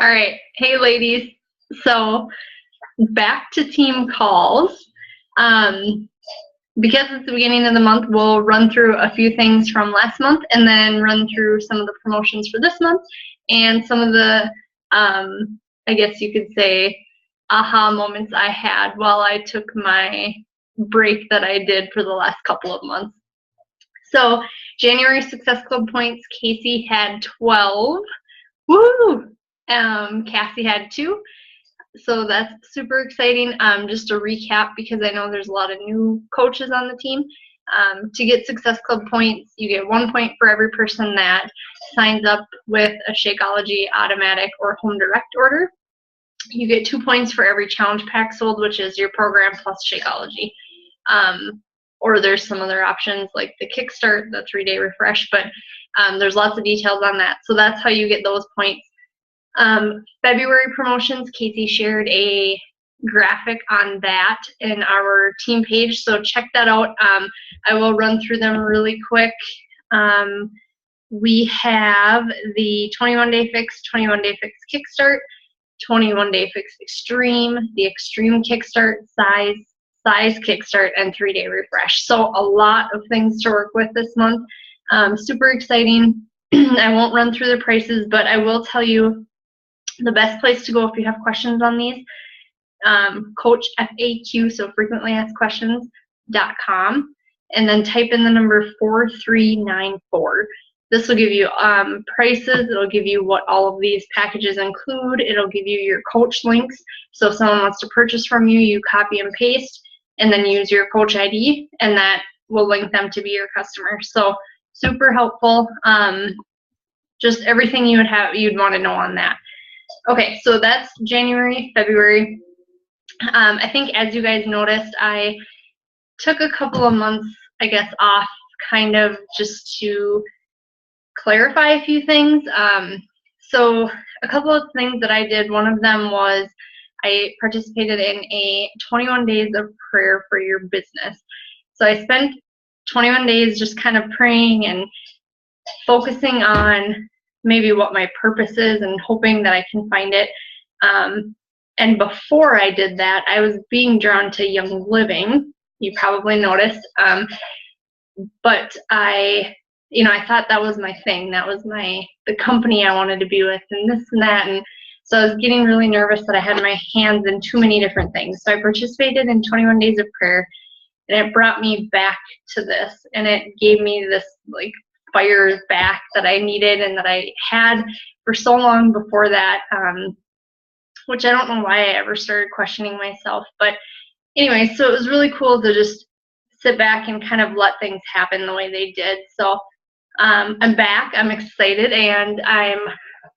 All right. Hey, ladies. So back to team calls. Because it's the beginning of the month, we'll run through a few things from last month and then run through some of the promotions for this month and some of the, I guess you could say, aha moments I had while I took my break that I did for the last couple of months. So January Success Club points, Casey had 12. Woo! Cassie had 2. So that's super exciting. Just to recap, because I know there's a lot of new coaches on the team. To get Success Club points, you get 1 point for every person that signs up with a Shakeology automatic or home direct order. You get 2 points for every challenge pack sold, which is your program plus Shakeology. Or there's some other options like the Kickstart, the 3-day refresh, but there's lots of details on that. So that's how you get those points. February promotions, Casey shared a graphic on that in our team page, so check that out. I will run through them really quick. We have the 21-day fix, 21-day fix Kickstart, 21-day fix Extreme, the Extreme Kickstart, size Kickstart, and 3-day refresh. So a lot of things to work with this month. Super exciting. I won't run through the prices, but I will tell you the best place to go if you have questions on these, Coach FAQ, so frequently asked questions.com, and then type in the number 4394. This will give you prices. It'll give you what all of these packages include. It'll give you your coach links. So if someone wants to purchase from you, you copy and paste and then use your coach ID, and that will link them to be your customer. So super helpful. Just everything you'd want to know on that. Okay, so that's January, February. I think as you guys noticed, I took a couple of months, I guess, off kind of just to clarify a few things. So a couple of things that I did, one of them was I participated in a 21 days of prayer for your business. So I spent 21 days just kind of praying and focusing on maybe what my purpose is and hoping that I can find it. And before I did that, I was being drawn to Young Living. You probably noticed. But I thought that was my thing. That was the company I wanted to be with, and this and that. And so I was getting really nervous that I had my hands in too many different things. So I participated in 21 days of prayer, and it brought me back to this, and it gave me this like fire back that I needed and that I had for so long before that, which I don't know why I ever started questioning myself. But anyway, so it was really cool to just sit back and kind of let things happen the way they did. So I'm back, I'm excited, and I'm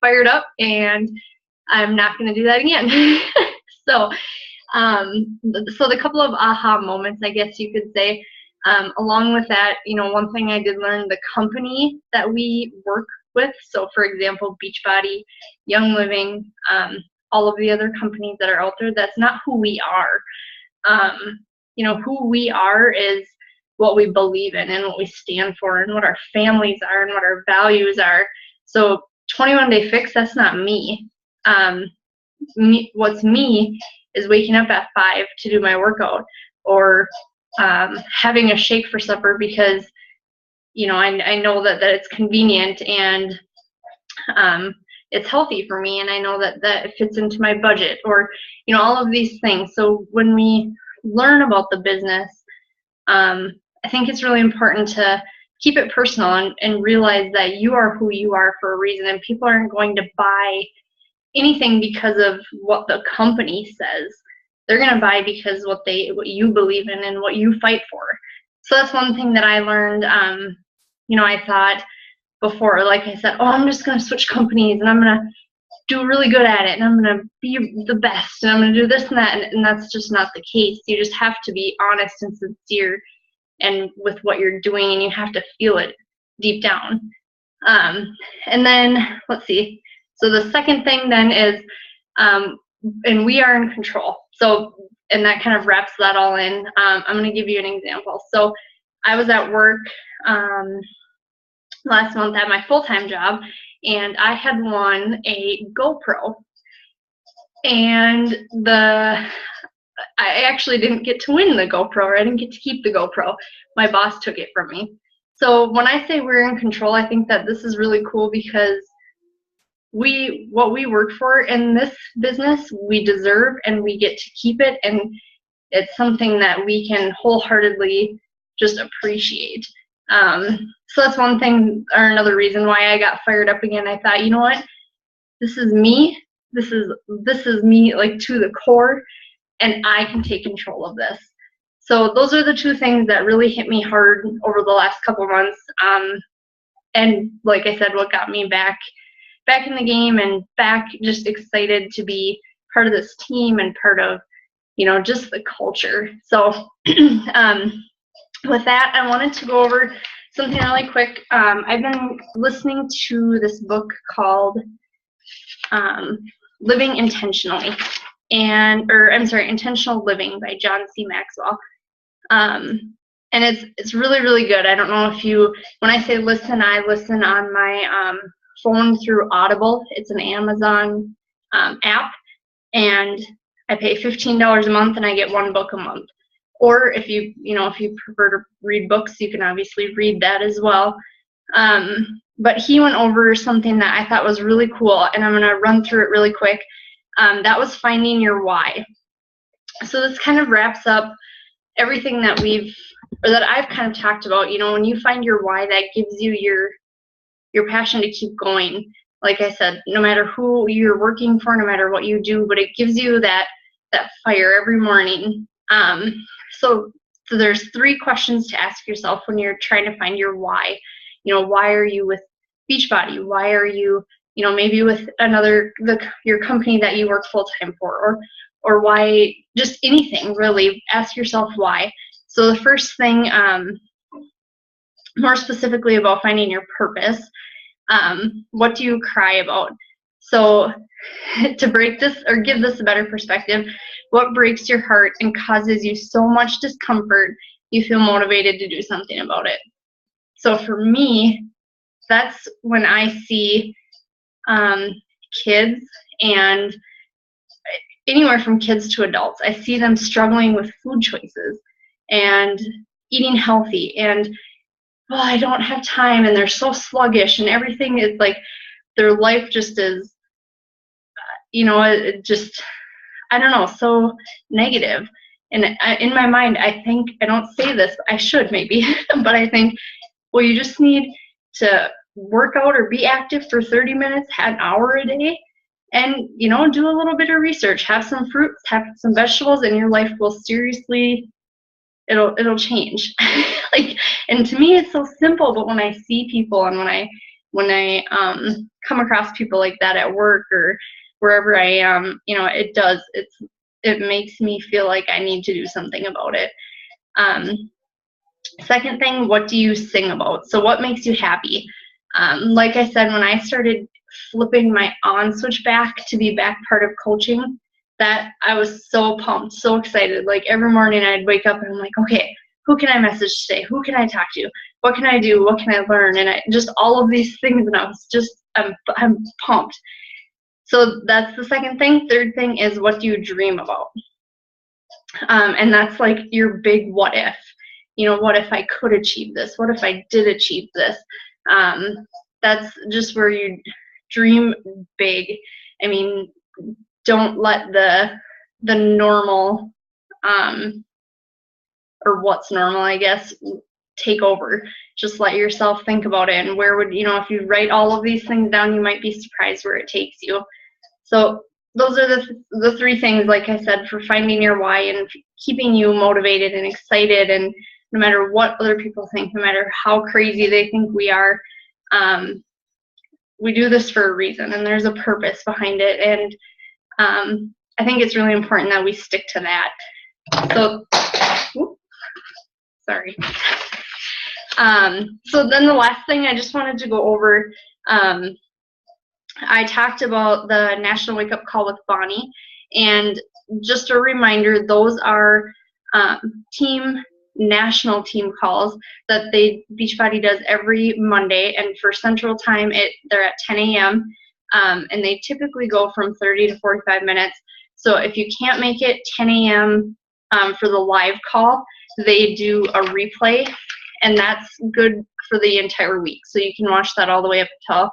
fired up, and I'm not going to do that again. So the couple of aha moments, I guess you could say. Along with that, one thing I did learn, the company that we work with, so for example, Beachbody, Young Living, all of the other companies that are out there, that's not who we are. Who we are is what we believe in and what we stand for and what our families are and what our values are. So 21-day fix, that's not me. What's me is waking up at 5 to do my workout, or having a shake for supper because I know that it's convenient and it's healthy for me, and I know that it fits into my budget, or all of these things. So when we learn about the business, I think it's really important to keep it personal and realize that you are who you are for a reason, and people aren't going to buy anything because of what the company says. They're going to buy because what you believe in and what you fight for. So that's one thing that I learned. I thought before, like I said, I'm just going to switch companies and I'm going to do really good at it and I'm going to be the best and I'm going to do this and that. And that's just not the case. You just have to be honest and sincere and with what you're doing, and you have to feel it deep down. And then let's see. So the second thing then is, and we are in control. So, and that kind of wraps that all in. I'm going to give you an example. So I was at work last month at my full-time job, and I had won a GoPro. And I actually didn't get to win the GoPro, or I didn't get to keep the GoPro. My boss took it from me. So when I say we're in control, I think that this is really cool because what we work for in this business, we deserve and we get to keep it, and it's something that we can wholeheartedly just appreciate. So that's one thing, or another reason why I got fired up again. I thought, you know what, this is me. This is me, like, to the core, and I can take control of this. So those are the two things that really hit me hard over the last couple months. And like I said, what got me back in the game and back just excited to be part of this team and part of, just the culture. So with that, I wanted to go over something really quick. I've been listening to this book called Living Intentionally, Intentional Living by John C. Maxwell. And it's really, really good. I don't know if when I say listen, I listen on my phone through Audible. It's an Amazon app, and I pay $15 a month and I get one book a month. Or if you prefer to read books, you can obviously read that as well. But he went over something that I thought was really cool, and I'm going to run through it really quick. That was finding your why. So this kind of wraps up everything that I've kind of talked about. When you find your why, that gives you your passion to keep going. Like I said, no matter who you're working for, no matter what you do, but it gives you that fire every morning. So there's 3 questions to ask yourself when you're trying to find your why. Why are you with Beachbody? Why are you, maybe with your company that you work full-time for, or why, just anything really. Ask yourself why. So the first thing, more specifically about finding your purpose, what do you cry about? So to break this or give this a better perspective, what breaks your heart and causes you so much discomfort you feel motivated to do something about it? So for me, that's when I see kids, and anywhere from kids to adults, I see them struggling with food choices and eating healthy, and I don't have time, and they're so sluggish, and everything is like their life just is, it just, I don't know, so negative. And in my mind, I think, I don't say this, but I should maybe, but I think, well, you just need to work out or be active for 30 minutes, an hour a day, and, do a little bit of research, have some fruits, have some vegetables, and your life will seriously, it'll change. And to me, it's so simple, but when I see people, and when I come across people like that at work or wherever I am, it makes me feel like I need to do something about it. Second thing, what do you sing about? So what makes you happy? Like I said, when I started flipping my on switch back to be back part of coaching, that I was so pumped, so excited. Like every morning I'd wake up and I'm like, okay, who can I message today? Who can I talk to? What can I do? What can I learn? And just all of these things, and I was just, I'm pumped. So that's the second thing. Third thing is, what do you dream about? And that's like your big what if. What if I could achieve this? What if I did achieve this? That's just where you dream big. I mean, don't let the normal, or what's normal, I guess, take over. Just let yourself think about it, and where would, if you write all of these things down, you might be surprised where it takes you. So those are the 3 things, like I said, for finding your why and keeping you motivated and excited. And no matter what other people think, no matter how crazy they think we are, we do this for a reason, and there's a purpose behind it. And I think it's really important that we stick to that. So, sorry. So then the last thing I just wanted to go over, I talked about the National Wake Up Call with Bonnie, and just a reminder, those are national team calls that Beachbody does every Monday, and for Central Time, they're at 10 a.m. And they typically go from 30 to 45 minutes. So if you can't make it 10 a.m. For the live call, they do a replay, and that's good for the entire week. So you can watch that all the way up until,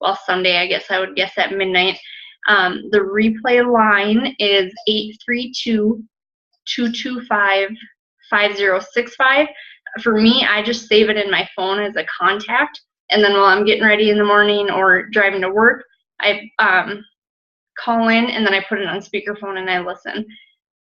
well, Sunday, I guess I would guess at midnight. The replay line is 832-225-5065. For me, I just save it in my phone as a contact, and then while I'm getting ready in the morning or driving to work, I call in, and then I put it on speakerphone and I listen.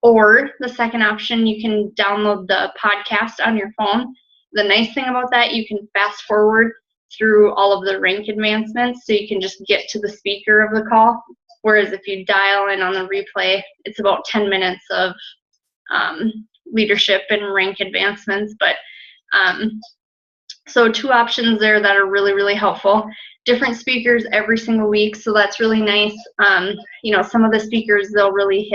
Or the second option, you can download the podcast on your phone. The nice thing about that, you can fast forward through all of the rank advancements, so you can just get to the speaker of the call. Whereas if you dial in on the replay, it's about 10 minutes of leadership and rank advancements. But so 2 options there that are really, really helpful. Different speakers every single week, so that's really nice. Some of the speakers, they'll really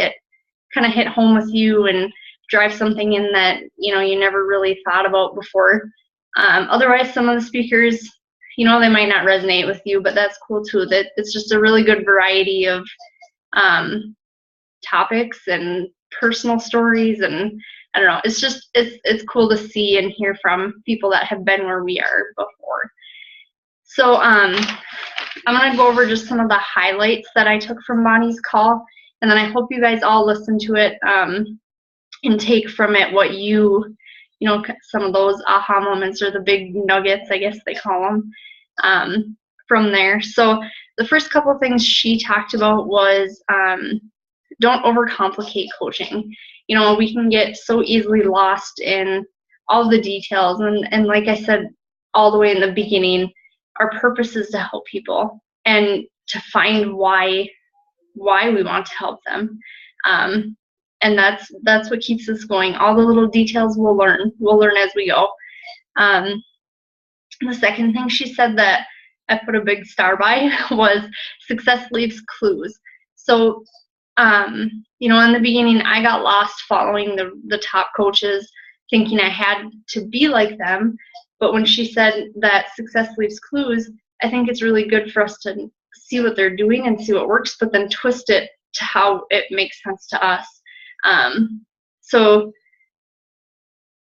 kind of hit home with you and drive something in that you never really thought about before. Otherwise, some of the speakers, they might not resonate with you, but that's cool too. That it's just a really good variety of topics and personal stories, and I don't know. It's just it's cool to see and hear from people that have been where we are before. So I'm gonna go over just some of the highlights that I took from Bonnie's call, and then I hope you guys all listen to it and take from it what some of those aha moments, or the big nuggets, I guess they call them, from there. So the first couple of things she talked about was don't overcomplicate coaching. We can get so easily lost in all the details, and like I said all the way in the beginning, our purpose is to help people and to find why we want to help them. And that's what keeps us going. All the little details we'll learn as we go. The second thing she said that I put a big star by was success leaves clues. So, in the beginning, I got lost following the top coaches, thinking I had to be like them. But when she said that success leaves clues, I think it's really good for us to see what they're doing and see what works, but then twist it to how it makes sense to us. So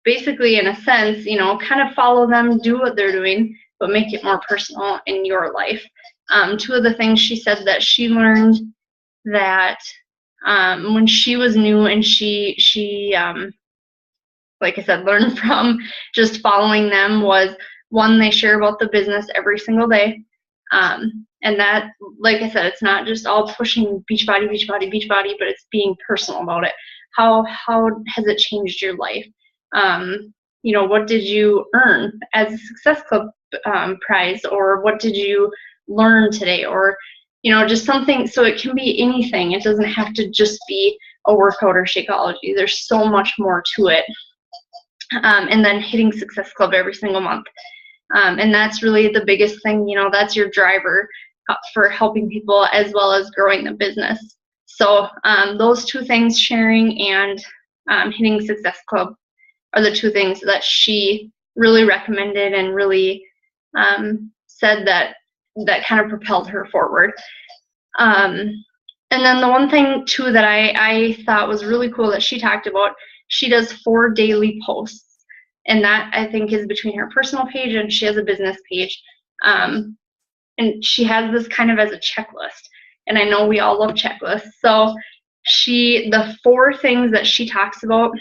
basically, in a sense, kind of follow them, do what they're doing, but make it more personal in your life. 2 of the things she said that she learned that when she was new, and she like I said, learned from just following them, was 1, they share about the business every single day. And that, like I said, it's not just all pushing Beachbody, but it's being personal about it. How has it changed your life? What did you earn as a Success Club prize, or what did you learn today, or just something. So it can be anything. It doesn't have to just be a workout or Shakeology. There's so much more to it. And then hitting Success Club every single month. And that's really the biggest thing. That's your driver for helping people as well as growing the business. So those 2 things, sharing and hitting Success Club, are the 2 things that she really recommended and really said that kind of propelled her forward. And then the one thing too that I thought was really cool that she talked about, she does 4 daily posts. And that, I think, is between her personal page and she has a business page. And she has this kind of as a checklist. And I know we all love checklists. So the 4 things that she talks about,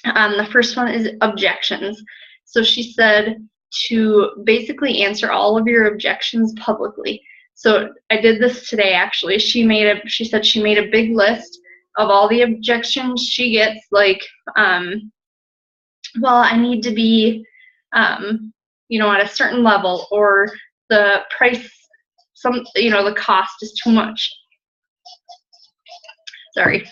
the first one is objections. So she said to basically answer all of your objections publicly. So I did this today, actually. She said she made a big list of all the objections she gets, like, well, I need to be, at a certain level, or the price, the cost is too much. Sorry.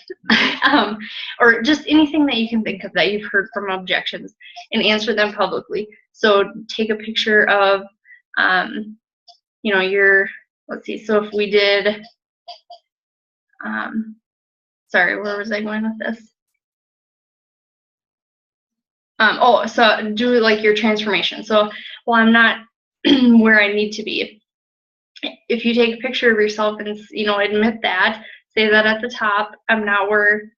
Or just anything that you can think of that you've heard from objections, and answer them publicly. So take a picture of, let's see, so if we did, sorry, where was I going with this? So do like your transformation. So, well, I'm not where I need to be. If you take a picture of yourself and, admit that, say that at the top. I'm not where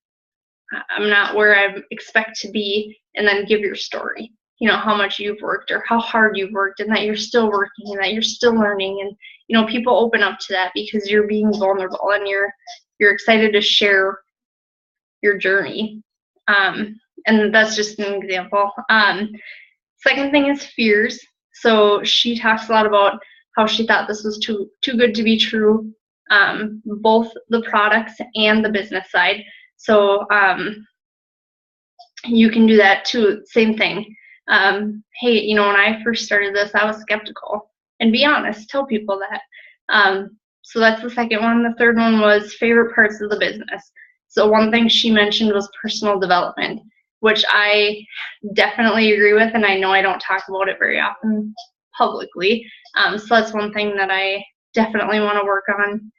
I expect to be, and then give your story. You know, how much you've worked or how hard you've worked, and that you're still working and that you're still learning. And, you know, people open up to that because you're being vulnerable and you're excited to share your journey. And that's just an example. Second thing is fears. So she talks a lot about how she thought this was too good to be true, both the products and the business side. So you can do that too. Same thing. Hey, you know, when I first started this, I was skeptical. And be honest, tell people that. So that's the second one. The third one was favorite parts of the business. So one thing she mentioned was personal development, which I definitely agree with, and I know I don't talk about it very often publicly. So that's one thing that I definitely want to work on.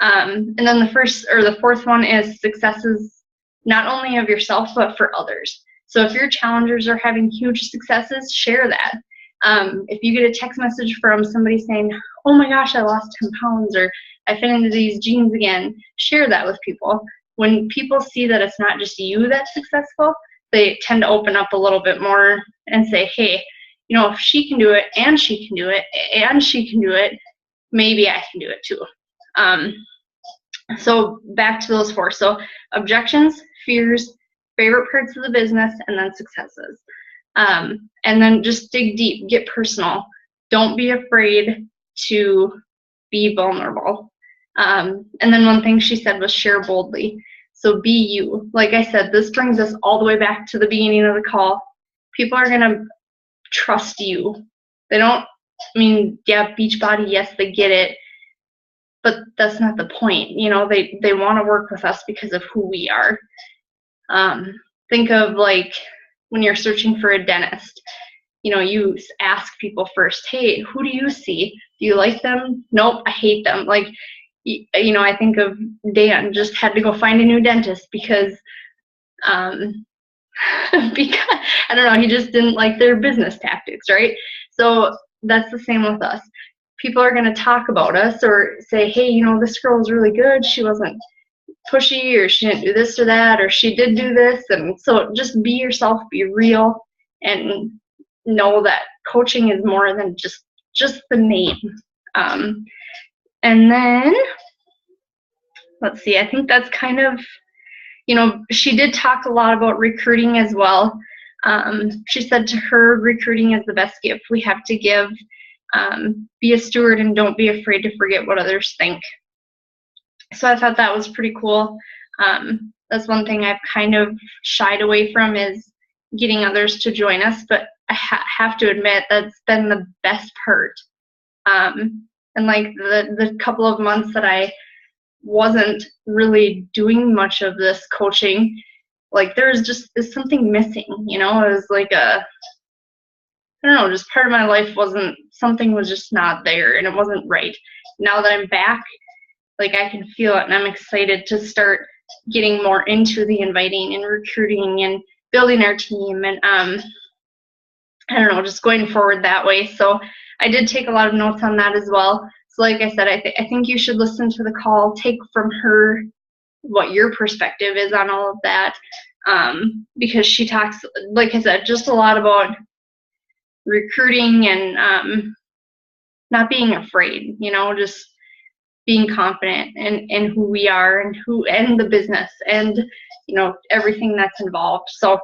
And then the fourth one is successes, not only of yourself, but for others. So if your challengers are having huge successes, share that. If you get a text message from somebody saying, oh my gosh, I lost 10 pounds, or I fit into these jeans again, share that with people. When people see that it's not just you that's successful, they tend to open up a little bit more and say, hey, you know, if she can do it and she can do it and she can do it, maybe I can do it too. So back to those four. So objections, fears, favorite parts of the business, and then successes. And then just dig deep, get personal. Don't be afraid to be vulnerable. And then one thing she said was share boldly. So be you. Like I said, this brings us all the way back to the beginning of the call. People are going to trust you. They don't, I mean, yeah, Beachbody, yes, they get it. But that's not the point. You know, they want to work with us because of who we are. Think of like when you're searching for a dentist. You know, you ask people first, hey, who do you see? Do you like them? Nope, I hate them. Like, you know, I think of Dan just had to go find a new dentist because I don't know, he just didn't like their business tactics, right? So that's the same with us. People are going to talk about us or say, hey, you know, this girl was really good. She wasn't pushy, or she didn't do this or that, or she did do this. And so just be yourself, be real, and know that coaching is more than just the name. And then, let's see, I think that's kind of, you know, she did talk a lot about recruiting as well. She said to her, recruiting is the best gift we have to give. Be a steward and don't be afraid to forget what others think. So I thought that was pretty cool. That's one thing I've kind of shied away from, is getting others to join us, but I have to admit that's been the best part. And like the couple of months that I wasn't really doing much of this coaching, like there's something missing, you know. It was like I don't know, just part of my life something was just not there, and it wasn't right. Now that I'm back, like I can feel it, and I'm excited to start getting more into the inviting and recruiting and building our team, and I don't know, just going forward that way. So I did take a lot of notes on that as well. So like I said, I think you should listen to the call, take from her what your perspective is on all of that, because she talks, like I said, just a lot about recruiting and not being afraid, you know, just being confident in who we are and the business and, you know, everything that's involved. So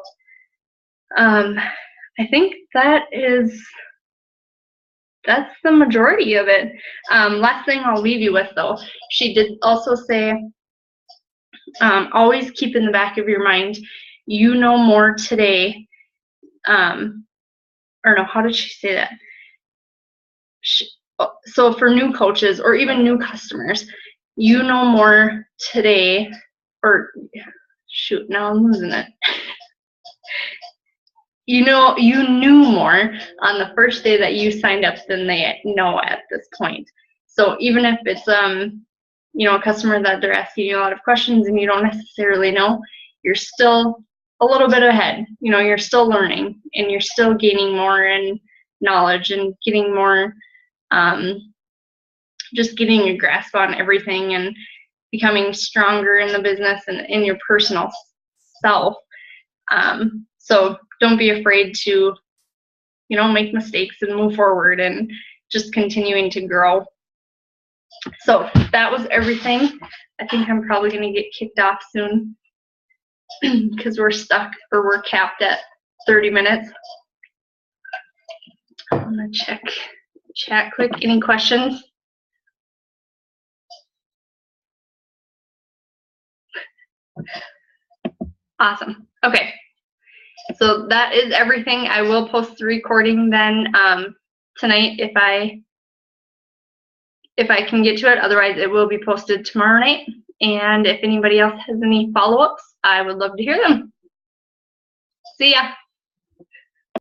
I think that's the majority of it. Last thing I'll leave you with, though, she did also say, always keep in the back of your mind, you know more today, or no, how did she say that? So for new coaches or even new customers, you know more today, or shoot, now I'm losing it. You knew more on the first day that you signed up than they know at this point. So even if it's you know, a customer that they're asking you a lot of questions and you don't necessarily know, you're still a little bit ahead. You know, you're still learning and you're still gaining more in knowledge and getting more, just getting a grasp on everything. And becoming stronger in the business and in your personal self. So don't be afraid to, you know, make mistakes and move forward and just continuing to grow. So that was everything. I think I'm probably going to get kicked off soon because we're stuck, or we're capped at 30 minutes. I'm going to check chat quick. Any questions? Awesome. Okay. So that is everything. I will post the recording then tonight if I can get to it. Otherwise, it will be posted tomorrow night. And if anybody else has any follow-ups, I would love to hear them. See ya.